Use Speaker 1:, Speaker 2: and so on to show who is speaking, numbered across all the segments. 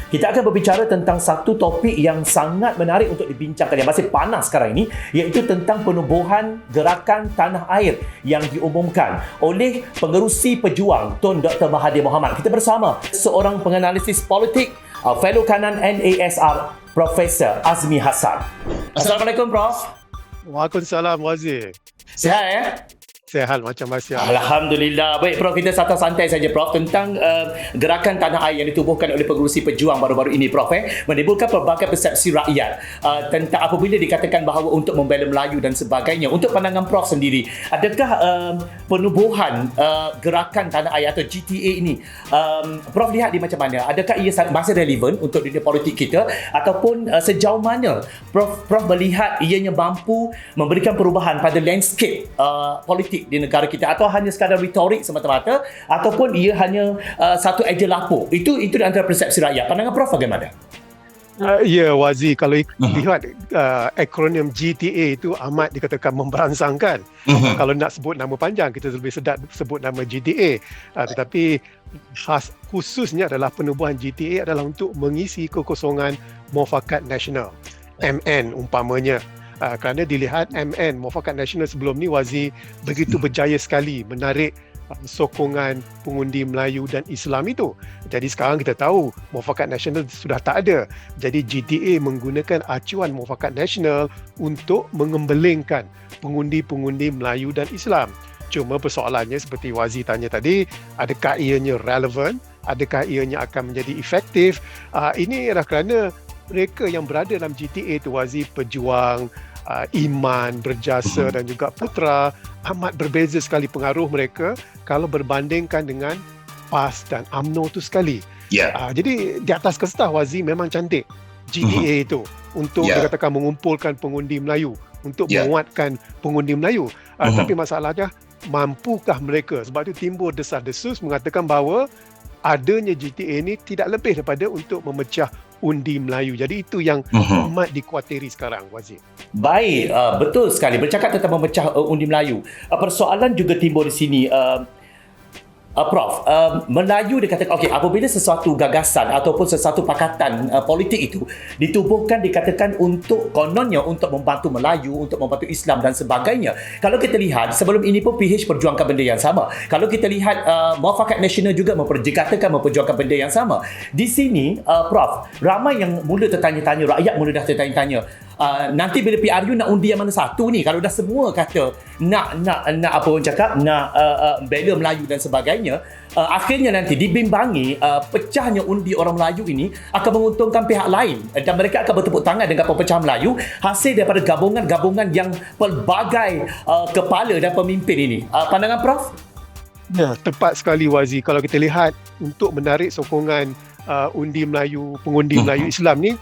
Speaker 1: Kita akan berbicara tentang satu topik yang sangat menarik untuk dibincangkan, yang masih panas sekarang ini, iaitu tentang penubuhan gerakan tanah air yang diumumkan oleh pengerusi pejuang Tun Dr. Mahathir Mohamad. Kita bersama seorang penganalisis politik, fellow kanan NASR, Profesor Azmi Hassan. Assalamualaikum, Prof.
Speaker 2: Waalaikumsalam, Wazir.
Speaker 1: Sihat ya?
Speaker 2: Sehat macam biasa.
Speaker 1: Alhamdulillah. Baik, Prof, kita santai saja, Prof, tentang gerakan tanah air yang ditubuhkan oleh pengerusi pejuang baru-baru ini, Prof, menimbulkan pelbagai persepsi rakyat tentang apabila dikatakan bahawa untuk membela Melayu dan sebagainya. Untuk pandangan Prof sendiri, adakah penubuhan gerakan tanah air atau GTA ini, Prof lihat di macam mana? Adakah ia masih relevan untuk dunia politik kita, ataupun sejauh mana Prof melihat ianya mampu memberikan perubahan pada landscape politik di negara kita, atau hanya sekadar retorik semata-mata, ataupun ia hanya satu eja lapuk? Itu di antara persepsi rakyat. Pandangan Prof bagaimana?
Speaker 2: Ya, Wazir, kalau lihat akronim GTA itu amat dikatakan memberangsangkan. Kalau nak sebut nama panjang, kita lebih sedap sebut nama GTA. Tetapi khususnya adalah penubuhan GTA adalah untuk mengisi kekosongan Muafakat Nasional, MN umpamanya. Kerana dilihat MN, Muafakat Nasional sebelum ni, Wazir, begitu berjaya sekali menarik sokongan pengundi Melayu dan Islam itu. Jadi sekarang kita tahu Muafakat Nasional sudah tak ada. Jadi GTA menggunakan acuan Muafakat Nasional untuk mengembelengkan pengundi-pengundi Melayu dan Islam. Cuma persoalannya seperti Wazir tanya tadi, adakah ianya relevan? Adakah ianya akan menjadi efektif? Ini adalah kerana mereka yang berada dalam GTA itu, Wazir, pejuang, Iman, Berjasa dan juga Putra, amat berbeza sekali pengaruh mereka kalau berbandingkan dengan PAS dan UMNO itu sekali. Jadi di atas kertas, Wazir, memang cantik GTA itu untuk dikatakan mengumpulkan pengundi Melayu, untuk menguatkan pengundi Melayu. Tapi masalahnya, mampukah mereka? Sebab itu timbul desas-desus mengatakan bahawa adanya GTA ini tidak lebih daripada untuk memecah undi Melayu. Jadi itu yang amat dikuatiri sekarang, Wazir.
Speaker 1: Baik, betul sekali. Bercakap tentang memecah undi Melayu, persoalan juga timbul di sini, Prof. Melayu dikatakan, okey, apabila sesuatu gagasan ataupun sesuatu pakatan politik itu ditubuhkan, dikatakan untuk kononnya untuk membantu Melayu, untuk membantu Islam dan sebagainya. Kalau kita lihat, sebelum ini pun PH perjuangkan benda yang sama. Kalau kita lihat Muafakat Nasional juga dikatakan memperjuangkan benda yang sama. Di sini, Prof, ramai yang mula tertanya-tanya, rakyat mula dah tertanya-tanya, nanti bila PRU nak undi yang mana satu ni? Kalau dah semua kata nak apa orang cakap, nak bela Melayu dan sebagainya, akhirnya nanti dibimbangi pecahnya undi orang Melayu ini akan menguntungkan pihak lain, dan mereka akan bertepuk tangan dengan pemecah Melayu hasil daripada gabungan-gabungan yang pelbagai kepala dan pemimpin ini. Pandangan Prof?
Speaker 2: Ya, tepat sekali, Wazir. Kalau kita lihat untuk menarik sokongan undi Melayu, pengundi Melayu Islam ni,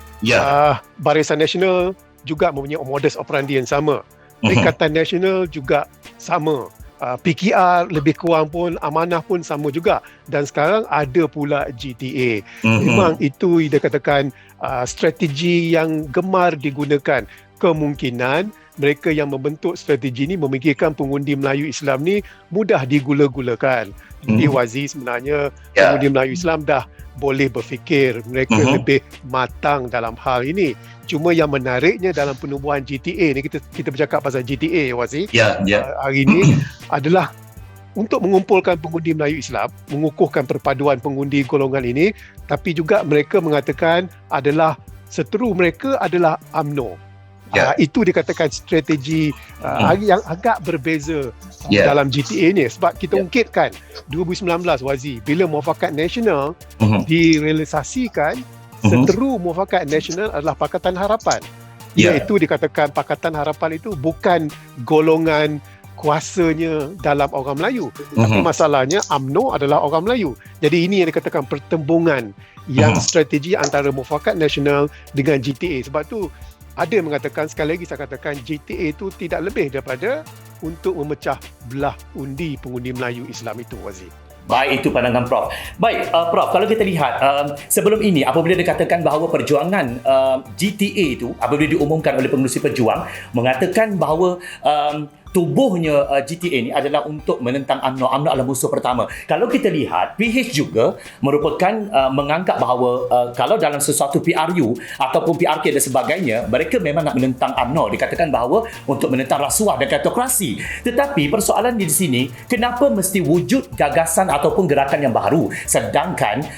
Speaker 2: Barisan Nasional juga mempunyai modus operandi yang sama. Perikatan Nasional juga sama. PKR lebih kurang pun, Amanah pun sama juga. Dan sekarang ada pula GTA. Memang itu dikatakan strategi yang gemar digunakan. Kemungkinan mereka yang membentuk strategi ini memikirkan pengundi Melayu Islam ni mudah digula-gulakan. Jadi Wazir, sebenarnya pengundi Melayu Islam dah boleh berfikir, mereka lebih matang dalam hal ini. Cuma yang menariknya dalam penubuhan GTA ni, kita bercakap pasal GTA, Wazir, hari ini adalah untuk mengumpulkan pengundi Melayu Islam, mengukuhkan perpaduan pengundi golongan ini, tapi juga mereka mengatakan adalah seteru mereka adalah UMNO. Itu dikatakan strategi yang agak berbeza dalam GTA ni. Sebab kita ungkitkan 2019, Wazir, bila Muafakat Nasional direalisasikan, seteru Muafakat Nasional adalah Pakatan Harapan. Iaitu dikatakan Pakatan Harapan itu bukan golongan kuasanya dalam orang Melayu, tapi masalahnya UMNO adalah orang Melayu. Jadi ini yang dikatakan pertembungan yang strategi antara Muafakat Nasional dengan GTA. Sebab tu ada yang mengatakan, sekali lagi saya katakan, GTA itu tidak lebih daripada untuk memecah belah undi pengundi Melayu Islam itu, Wazir.
Speaker 1: Baik, itu pandangan Prof. Baik, Prof, kalau kita lihat sebelum ini, apabila dikatakan bahawa perjuangan GTA itu, apabila diumumkan oleh pengerusi pejuang, mengatakan bahawa tubuhnya GTA ni adalah untuk menentang UMNO. UMNO adalah musuh pertama. Kalau kita lihat, PH juga merupakan menganggap bahawa kalau dalam sesuatu PRU ataupun PRK dan sebagainya, mereka memang nak menentang UMNO. Dikatakan bahawa untuk menentang rasuah dan kleptokrasi. Tetapi persoalan di sini, kenapa mesti wujud gagasan ataupun gerakan yang baru, sedangkan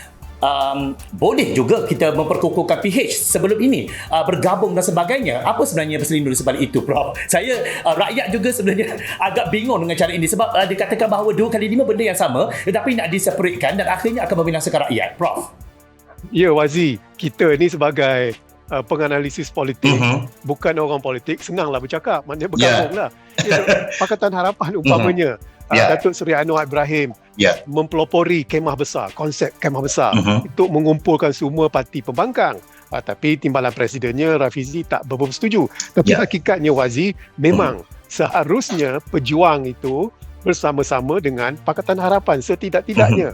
Speaker 1: boleh juga kita memperkukuhkan PH sebelum ini bergabung dan sebagainya. Apa sebenarnya berselindung di sebalik itu, Prof? Saya rakyat juga sebenarnya agak bingung dengan cara ini sebab dikatakan bahawa 2 kali 5 benda yang sama tetapi nak diseparatkan dan akhirnya akan membinasakan rakyat, Prof.
Speaker 2: Ya, Wazi, kita ni sebagai penganalisis politik, bukan orang politik, senanglah bercakap, maknanya bergabunglah. Pakatan Harapan umpamanya, Datuk Seri Anwar Ibrahim mempelopori kemah besar, konsep kemah besar untuk mengumpulkan semua parti pembangkang. Tapi timbalan presidennya Rafizi tak bersetuju. Tapi hakikatnya, Wazi, memang seharusnya pejuang itu bersama-sama dengan Pakatan Harapan setidak-tidaknya.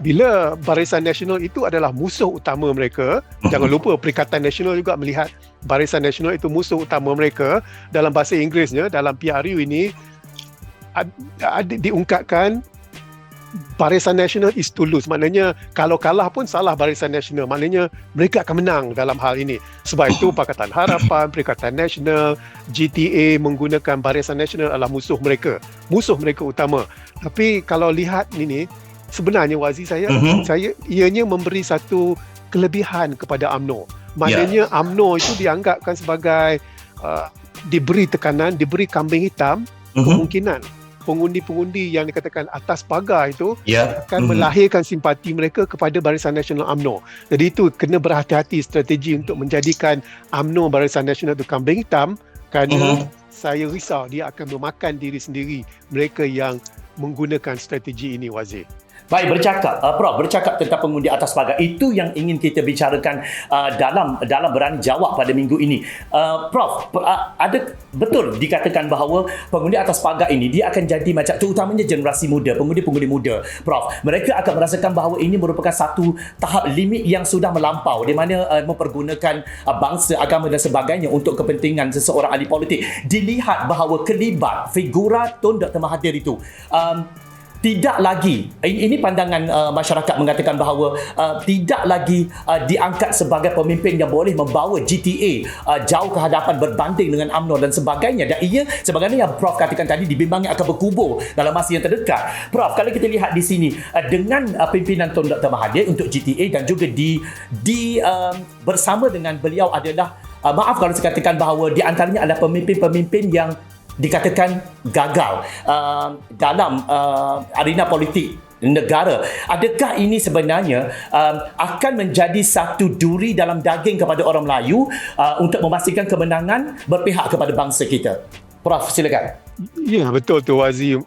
Speaker 2: Bila Barisan Nasional itu adalah musuh utama mereka, jangan lupa Perikatan Nasional juga melihat Barisan Nasional itu musuh utama mereka. Dalam bahasa Inggerisnya, dalam PRU ini diungkapkan Barisan Nasional is to lose. Maknanya kalau kalah pun salah Barisan Nasional. Maknanya mereka akan menang dalam hal ini. Sebab itu Pakatan Harapan, Perikatan Nasional, GTA menggunakan Barisan Nasional adalah musuh mereka utama. Tapi kalau lihat ini, sebenarnya, Wazi, saya ianya memberi satu kelebihan kepada UMNO. Maknanya UMNO itu dianggapkan sebagai diberi tekanan, diberi kambing hitam, kemungkinan pengundi-pengundi yang dikatakan atas pagar itu akan melahirkan simpati mereka kepada Barisan Nasional UMNO. Jadi itu kena berhati-hati strategi untuk menjadikan UMNO Barisan Nasional itu kambing hitam, kerana saya risau dia akan memakan diri sendiri mereka yang menggunakan strategi ini, Wazi.
Speaker 1: Baik, Prof, bercakap tentang pengundi atas pagar, itu yang ingin kita bicarakan dalam Berani Jawab pada minggu ini. Prof, ada betul dikatakan bahawa pengundi atas pagar ini dia akan jadi macam, terutamanya generasi muda, pengundi-pengundi muda, Prof, mereka akan merasakan bahawa ini merupakan satu tahap limit yang sudah melampau, di mana mempergunakan bangsa, agama dan sebagainya untuk kepentingan seseorang ahli politik. Dilihat bahawa kelibat figura Tun Dr. Mahathir itu tidak lagi, ini pandangan masyarakat mengatakan bahawa tidak lagi diangkat sebagai pemimpin yang boleh membawa GTA jauh ke hadapan berbanding dengan UMNO dan sebagainya. Dan ia, sebagaimana yang Prof katakan tadi, dibimbangnya akan berkubur dalam masa yang terdekat. Prof, kalau kita lihat di sini, dengan pimpinan Tun Dr. Mahathir untuk GTA dan juga bersama dengan beliau adalah, maaf kalau saya katakan bahawa di antaranya adalah pemimpin-pemimpin yang dikatakan gagal dalam arena politik negara. Adakah ini sebenarnya akan menjadi satu duri dalam daging kepada orang Melayu untuk memastikan kemenangan berpihak kepada bangsa kita? Prof, silakan.
Speaker 2: Ya, betul tu, Wazi.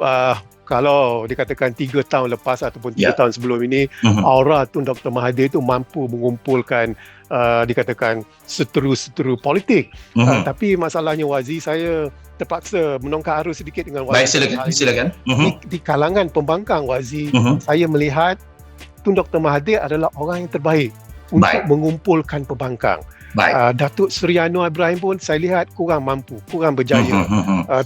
Speaker 2: Kalau dikatakan 3 tahun lepas ataupun 3 tahun sebelum ini, aura Tun Dr. Mahathir itu mampu mengumpulkan dikatakan seteru-seteru politik. Tapi masalahnya, Wazi, saya terpaksa menongkar arus sedikit dengan Wazi.
Speaker 3: Baik, silakan.
Speaker 2: Di kalangan pembangkang, Wazi, saya melihat Tun Dr. Mahathir adalah orang yang terbaik untuk mengumpulkan pembangkang. Datuk Seri Anwar Ibrahim pun saya lihat kurang mampu, kurang berjaya.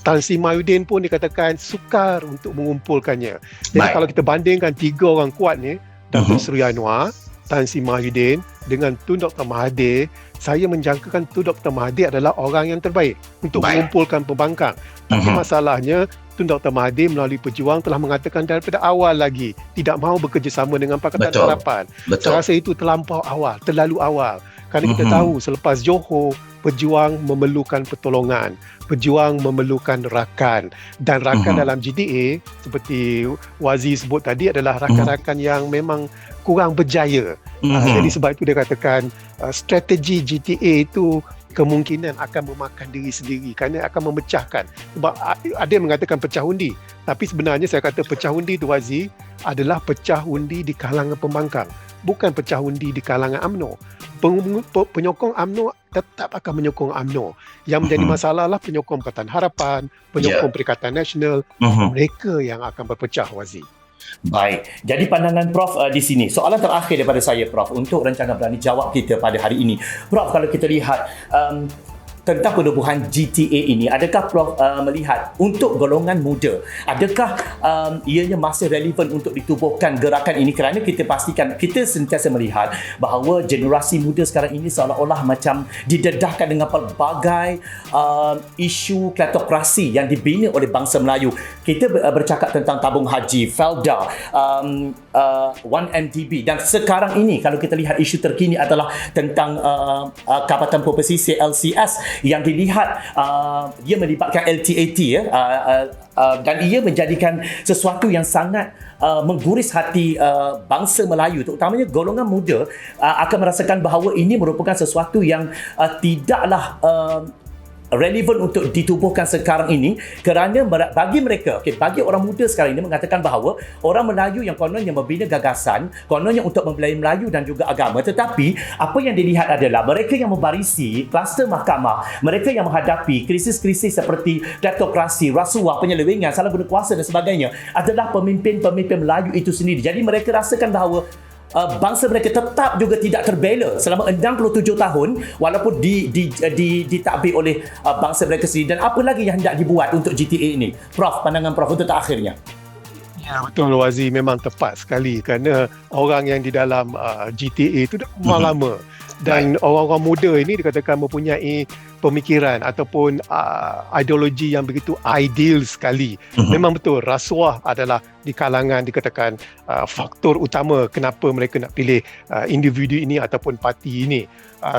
Speaker 2: Tan Sri Mahyudin pun dikatakan sukar untuk mengumpulkannya. Jadi kalau kita bandingkan 3 orang kuat ni, Datuk Seri Anwar, Tan Sri Mahyudin dengan Tun Dr. Mahathir, saya menjangkakan Tun Dr. Mahathir adalah orang yang terbaik untuk mengumpulkan pembangkang. Tapi masalahnya, Tun Dr. Mahathir melalui pejuang telah mengatakan daripada awal lagi tidak mahu bekerjasama dengan Pakatan Harapan. Saya rasa itu terlalu awal. Kerana kita tahu selepas Johor, pejuang memerlukan pertolongan, pejuang memerlukan rakan, dan rakan dalam GTA seperti Wazi sebut tadi adalah rakan-rakan yang memang kurang berjaya. Jadi sebab itu dia katakan strategi GTA itu kemungkinan akan memakan diri sendiri kerana akan memecahkan. Sebab ada yang mengatakan pecah undi, tapi sebenarnya saya kata pecah undi itu, Wazi, adalah pecah undi di kalangan pembangkang, bukan pecah undi di kalangan UMNO. Penyokong UMNO tetap akan menyokong UMNO. Yang menjadi masalah lah penyokong Pakatan Harapan, penyokong Perikatan Nasional, mereka yang akan berpecah, Wazi.
Speaker 1: Baik, jadi pandangan Prof di sini. Soalan terakhir daripada saya, Prof, untuk rancangan Berani Jawab kita pada hari ini. Prof, kalau kita lihat tentang penubuhan GTA ini, adakah Prof melihat untuk golongan muda, adakah ianya masih relevan untuk ditubuhkan gerakan ini, kerana kita pastikan, kita sentiasa melihat bahawa generasi muda sekarang ini seolah-olah macam didedahkan dengan pelbagai isu kleptokrasi yang dibina oleh bangsa Melayu. Kita bercakap tentang tabung haji, Felda, 1MDB, dan sekarang ini kalau kita lihat isu terkini adalah tentang Kapatan Pesisir LCS yang dilihat ia melibatkan LTAT dan ia menjadikan sesuatu yang sangat mengguris hati bangsa Melayu, terutamanya golongan muda akan merasakan bahawa ini merupakan sesuatu yang tidaklah relevan untuk ditubuhkan sekarang ini, kerana bagi mereka, bagi orang muda sekarang ini mengatakan bahawa orang Melayu yang kononnya membina gagasan, kononnya untuk membelai Melayu dan juga agama, tetapi apa yang dilihat adalah mereka yang membarisi kluster mahkamah, mereka yang menghadapi krisis-krisis seperti kleptokrasi, rasuah, penyelewengan, salah guna kuasa dan sebagainya adalah pemimpin-pemimpin Melayu itu sendiri. Jadi mereka rasakan bahawa bangsa mereka tetap juga tidak terbela selama 67 tahun walaupun ditadbir oleh bangsa mereka sendiri. Dan apa lagi yang hendak dibuat untuk GTA ini? Prof, pandangan Prof untuk terakhirnya.
Speaker 2: Ya, betul Wazi, memang tepat sekali, kerana orang yang di dalam GTA itu dah lama, dan orang-orang muda ini dikatakan mempunyai pemikiran ataupun ideologi yang begitu ideal sekali. Memang betul, rasuah adalah di kalangan dikatakan faktor utama kenapa mereka nak pilih individu ini ataupun parti ini.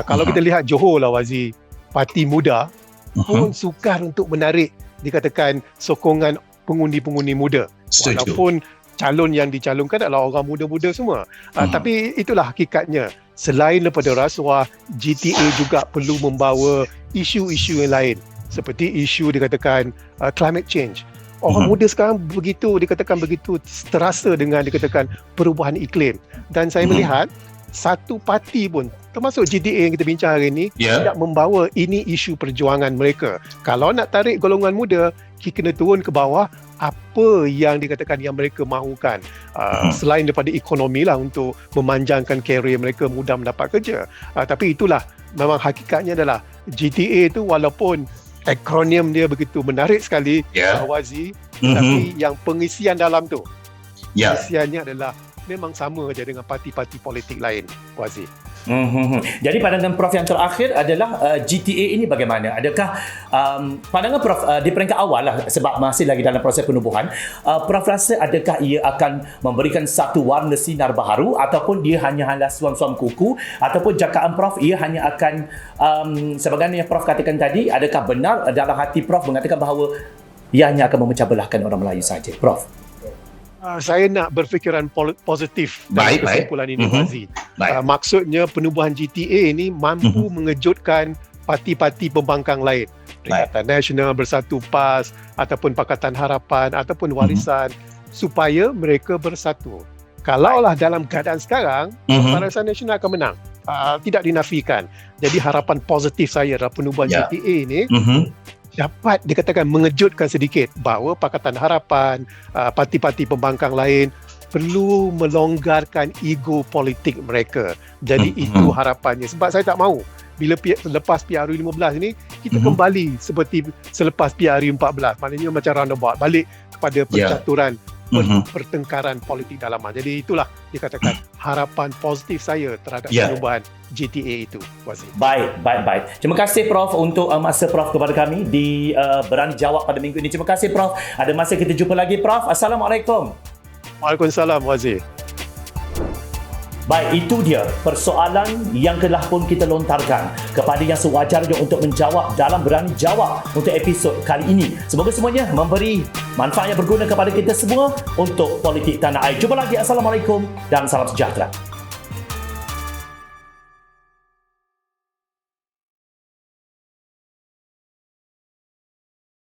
Speaker 2: Kalau kita lihat Johor lah Wazi, parti muda pun sukar untuk menarik dikatakan sokongan pengundi-pengundi muda.
Speaker 3: Setuju.
Speaker 2: Walaupun calon yang dicalonkan adalah orang muda-muda semua. Tapi itulah hakikatnya. Selain daripada rasuah, GTA juga perlu membawa isu-isu yang lain, seperti isu dikatakan climate change. Orang muda sekarang begitu terasa dengan dikatakan perubahan iklim. Dan saya melihat satu parti pun, termasuk GTA yang kita bincang hari ini, tidak membawa ini isu perjuangan mereka. Kalau nak tarik golongan muda, kita kena turun ke bawah, apa yang dikatakan yang mereka mahukan, selain daripada ekonomi lah, untuk memanjangkan karier mereka, mudah mendapat kerja. Tapi itulah memang hakikatnya adalah GTA itu walaupun akronim dia begitu menarik sekali, Wazi, tapi yang pengisian dalam tu, pengisiannya adalah memang sama je dengan parti-parti politik lain, Wazi.
Speaker 1: Jadi pandangan Prof yang terakhir adalah GTA ini bagaimana? Adakah pandangan Prof di peringkat awal lah, sebab masih lagi dalam proses penubuhan, Prof rasa adakah ia akan memberikan satu warna sinar baharu, ataupun dia hanya suam-suam kuku, ataupun jakaan Prof ia hanya akan sebagaimana yang Prof katakan tadi, adakah benar dalam hati Prof mengatakan bahawa ia hanya akan memecah belahkan orang Melayu saja, Prof?
Speaker 2: Saya nak berfikiran positif dalam kesimpulan ini, Wazi. Maksudnya penubuhan GTA ini mampu mengejutkan parti-parti pembangkang lain, Perikatan Nasional, Bersatu PAS, ataupun Pakatan Harapan, ataupun Warisan, supaya mereka bersatu. Kalaulah dalam keadaan sekarang, Barisan Nasional akan menang, tidak dinafikan. Jadi harapan positif saya dalam penubuhan GTA ini dapat dikatakan mengejutkan sedikit bahawa Pakatan Harapan, parti-parti pembangkang lain perlu melonggarkan ego politik mereka. Jadi itu harapannya. Sebab saya tak mahu bila lepas PRU 15 ini kita kembali seperti selepas PRU 14. Maknanya macam roundabout, balik kepada percaturan pertengkaran politik dalaman. Jadi itulah dikatakan harapan positif saya terhadap perubahan GTA itu, Wazi.
Speaker 1: Baik. Terima kasih Prof untuk masa Prof kepada kami di Berani Jawab pada minggu ini. Terima kasih Prof. Ada masa kita jumpa lagi Prof. Assalamualaikum.
Speaker 2: Waalaikumsalam, Wazi.
Speaker 1: Baik, itu dia persoalan yang telah pun kita lontarkan kepada yang sewajarnya untuk menjawab dalam Berani Jawab untuk episod kali ini. Semoga semuanya memberi manfaat yang berguna kepada kita semua untuk politik tanah air. Jumpa lagi. Assalamualaikum dan salam sejahtera.